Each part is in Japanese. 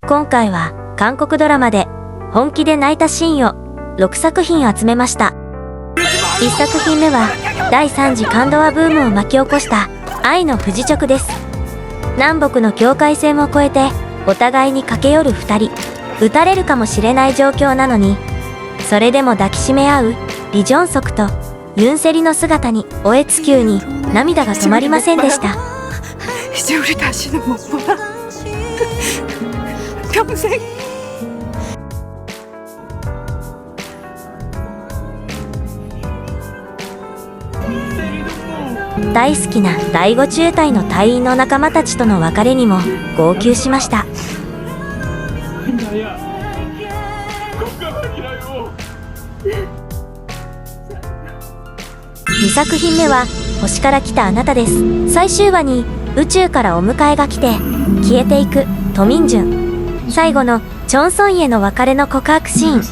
今回は韓国ドラマで本気で泣いたシーンを6作品集めました。1作品目は第3次カンドワブームを巻き起こした愛の不時着です。南北の境界線を越えてお互いに駆け寄る2人、撃たれるかもしれない状況なのに、それでも抱きしめ合うリ・ジョンソクとユンセリの姿にオエツキューに涙が止まりませんでした。이제 우리 다시는 못 보나? 평생. 大好きな第5中隊の隊員の仲間たちとの別れにも号泣しました。2作品目は星から来たあなたです。最終話に宇宙からお迎えが来て消えていくトミンジュン、最後のチョンソンイへの別れの告白シーン。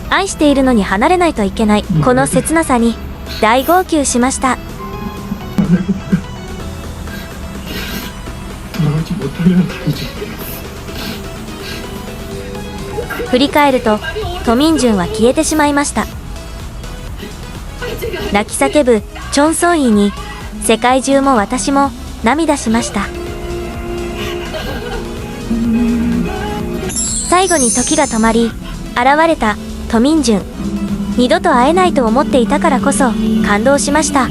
愛しているのに離れないといけないこの切なさに大号泣しました。振り返るとトミンジュンは消えてしまいました。泣き叫ぶチョンソンイに世界中も私も涙しました。最後に時が止まり現れたトミンジュン、二度と会えないと思っていたからこそ感動しました。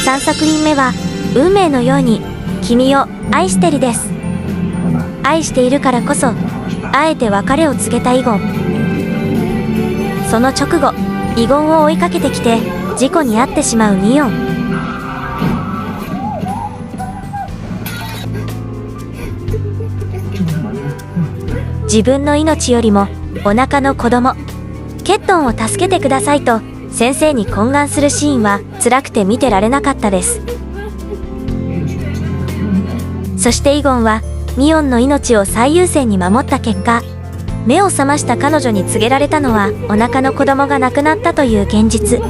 3作品目は運命のように君を愛してるです。愛しているからこそあえて別れを告げたイゴン。その直後イゴンを追いかけてきて事故に遭ってしまうミヨン。自分の命よりもお腹の子供ケットンを助けてくださいと先生に懇願するシーンは辛くて見てられなかったです。そしてイゴンはミヨンの命を最優先に守った結果、目を覚ました彼女に告げられたのはお腹の子供が亡くなったという現実。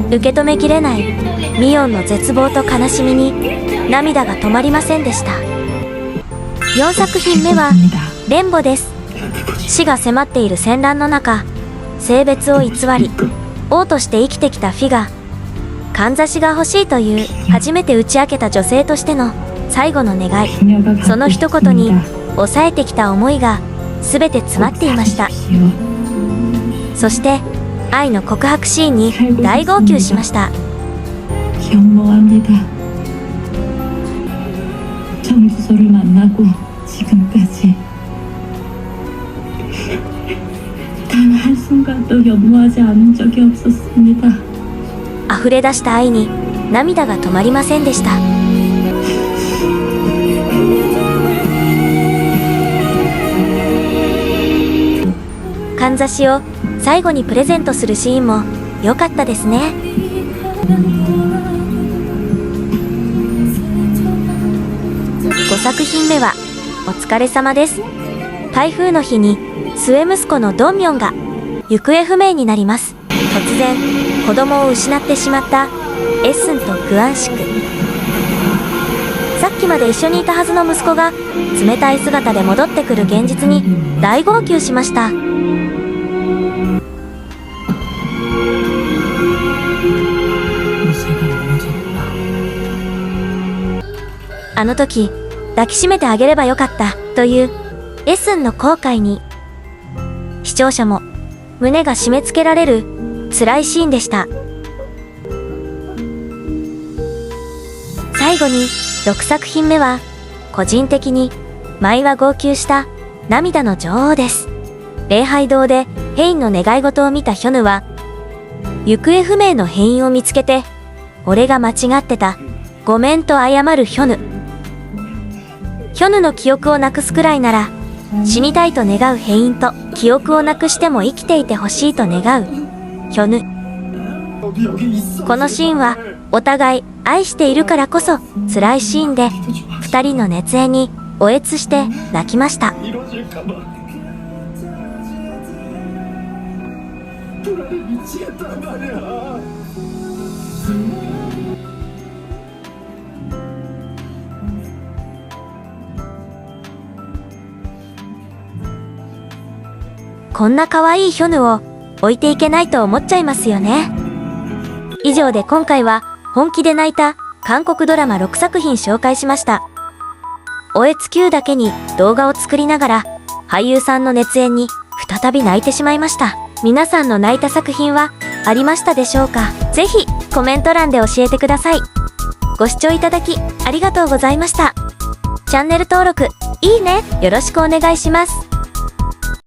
受け止めきれないミヨンの絶望と悲しみに涙が止まりませんでした。4作品目はレンボです。死が迫っている戦乱の中、性別を偽り王として生きてきたフィがかんざしが欲しいという初めて打ち明けた女性としての最後の願い、その一言に抑えてきた思いが全て詰まっていました。そして愛の告白シーンに大号泣しました。溢れ出した愛に涙が止まりませんでした。かんざしを最後にプレゼントするシーンも良かったですね。5作品目はお疲れ様です。台風の日に末息子のドンミョンが行方不明になります。突然子供を失ってしまったエッスンとグアンシク。さっきまで一緒にいたはずの息子が冷たい姿で戻ってくる現実に大号泣しました。あの時抱きしめてあげればよかったというエッスンの後悔に視聴者も胸が締め付けられる辛いシーンでした。最後に6作品目は個人的に毎話号泣した涙の女王です。礼拝堂でヘインの願い事を見たヒョヌは行方不明の変異を見つけて俺が間違ってたごめんと謝るヒョヌ。ヒョヌの記憶をなくすくらいなら死にたいと願う変異と記憶をなくしても生きていてほしいと願うヒョヌ。このシーンはお互い愛しているからこそ辛いシーンで2人の熱演におえつして泣きました。こんな可愛いヒョヌを置いていけないと思っちゃいますよね。以上で今回は本気で泣いた韓国ドラマ6作品紹介しました。おえつ Q だけに動画を作りながら俳優さんの熱演に再び泣いてしまいました。皆さんの泣いた作品はありましたでしょうか？ぜひコメント欄で教えてください。ご視聴いただきありがとうございました。チャンネル登録、いいね、よろしくお願いします。